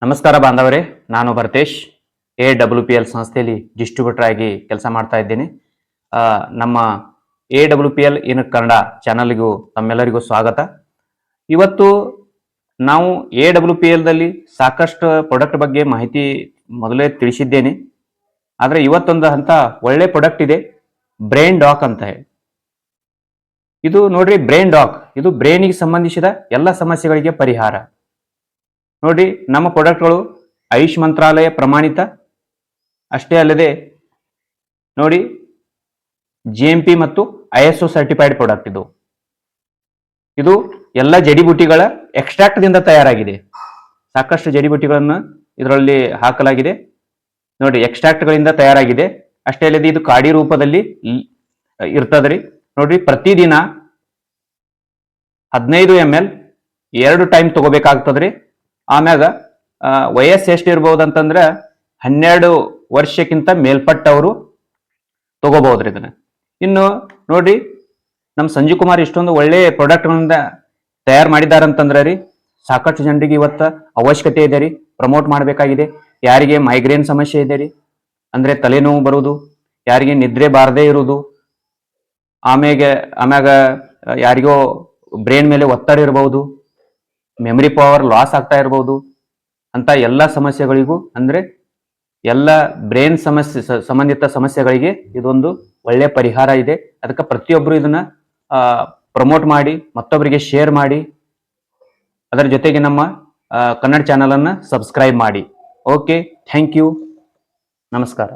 ನಮಸ್ಕಾರ ಬಾಂಧವರೇ, ನಾನು ಭರತೇಶ್ AWPL ಸಂಸ್ಥೆಯಲ್ಲಿ ಡಿಸ್ಟ್ರಿಬ್ಯೂಟರ್ ಆಗಿ ಕೆಲಸ ಮಾಡ್ತಾ ಇದ್ದೇನೆ. ನಮ್ಮ AWPL ಇನ್ ಕನ್ನಡ ಚಾನಲ್ಗೂ ತಮ್ಮೆಲ್ಲರಿಗೂ ಸ್ವಾಗತ. ಇವತ್ತು ನಾವು AWPL ದಲ್ಲಿ ಸಾಕಷ್ಟು ಪ್ರಾಡಕ್ಟ್ ಬಗ್ಗೆ ಮಾಹಿತಿ ಮೊದಲೇ ತಿಳಿಸಿದ್ದೇನೆ. ಆದರೆ ಇವತ್ತೊಂದು ಅಂತ ಒಳ್ಳೆ ಪ್ರಾಡಕ್ಟ್ ಇದೆ, ಬ್ರೈನ್ ಡಾಕ್ ಅಂತ ಹೇಳಿ. ಇದು ನೋಡ್ರಿ, ಬ್ರೈನ್ ಡಾಕ್ ಇದು ಬ್ರೈನಿಗೆ ಸಂಬಂಧಿಸಿದ ಎಲ್ಲ ಸಮಸ್ಯೆಗಳಿಗೆ ಪರಿಹಾರ. ನೋಡಿ, ನಮ್ಮ ಪ್ರಾಡಕ್ಟ್ಗಳು ಆಯುಷ್ ಮಂತ್ರಾಲಯ ಪ್ರಮಾಣಿತ, ಅಷ್ಟೇ ಅಲ್ಲದೆ ನೋಡಿ GMP ಮತ್ತು ISO ಸರ್ಟಿಫೈಡ್ ಪ್ರಾಡಕ್ಟ್. ಇದು ಎಲ್ಲ ಜಡಿಬುಟ್ಟಿಗಳ ಎಕ್ಸ್ಟ್ರಾಕ್ಟ್ ದಿಂದ ತಯಾರಾಗಿದೆ. ಸಾಕಷ್ಟು ಜಡಿಬುಟ್ಟಿಗಳನ್ನು ಇದರಲ್ಲಿ ಹಾಕಲಾಗಿದೆ. ನೋಡಿ, ಎಕ್ಸ್ಟ್ರಾಕ್ಟ್ ಗಳಿಂದ ತಯಾರಾಗಿದೆ. ಅಷ್ಟೇ ಅಲ್ಲದೆ ಇದು ಕಾಡಿ ರೂಪದಲ್ಲಿ ಇರ್ತದ್ರಿ. ನೋಡ್ರಿ, ಪ್ರತಿದಿನ 15 ml 2 ಟೈಮ್ ತಗೋಬೇಕಾಗ್ತದ್ರಿ. ಆಮ್ಯಾಗ ವಯಸ್ಸು ಎಷ್ಟು ಇರ್ಬಹುದಂತಂದ್ರ 12 ವರ್ಷಕ್ಕಿಂತ ಮೇಲ್ಪಟ್ಟವರು ತಗೋಬಹುದ್ರಿ ಇದನ್ನ. ಇನ್ನು ನೋಡಿ, ನಮ್ಮ ಸಂಜೀವ್ ಕುಮಾರ್ ಇಷ್ಟೊಂದು ಒಳ್ಳೆ ಪ್ರಾಡಕ್ಟ್ಗಳಿಂದ ತಯಾರು ಮಾಡಿದಾರಂತಂದ್ರ ರೀ, ಸಾಕಷ್ಟು ಜನರಿಗೆ ಇವತ್ತ ಅವಶ್ಯಕತೆ ಇದೆ ರೀ, ಪ್ರಮೋಟ್ ಮಾಡಬೇಕಾಗಿದೆ. ಯಾರಿಗೆ ಮೈಗ್ರೇನ್ ಸಮಸ್ಯೆ ಇದೆ ರೀ, ಅಂದ್ರೆ ತಲೆನೋವು ಬರುವುದು, ಯಾರಿಗೆ ನಿದ್ರೆ ಬಾರದೇ ಇರುವುದು, ಆಮ್ಯಾಗ ಯಾರಿಗೋ ಬ್ರೈನ್ ಮೇಲೆ ಒತ್ತಡ ಇರಬಹುದು, ಮೆಮರಿ ಪವರ್ ಲಾಸ್ ಆಗ್ತಾ ಇರಬಹುದು ಅಂತ ಎಲ್ಲ ಸಮಸ್ಯೆಗಳಿಗೂ, ಅಂದ್ರೆ ಎಲ್ಲ ಬ್ರೈನ್ ಸಂಬಂಧಿತ ಸಮಸ್ಯೆಗಳಿಗೆ ಇದೊಂದು ಒಳ್ಳೆ ಪರಿಹಾರ ಇದೆ. ಅದಕ್ಕೆ ಪ್ರತಿಯೊಬ್ಬರು ಇದನ್ನ ಪ್ರಮೋಟ್ ಮಾಡಿ, ಮತ್ತೊಬ್ಬರಿಗೆ ಶೇರ್ ಮಾಡಿ, ಅದರ ಜೊತೆಗೆ ನಮ್ಮ ಕನ್ನಡ ಚಾನಲ್ ಅನ್ನ ಸಬ್ಸ್ಕ್ರೈಬ್ ಮಾಡಿ. ಓಕೆ, ಥ್ಯಾಂಕ್ ಯು, ನಮಸ್ಕಾರ.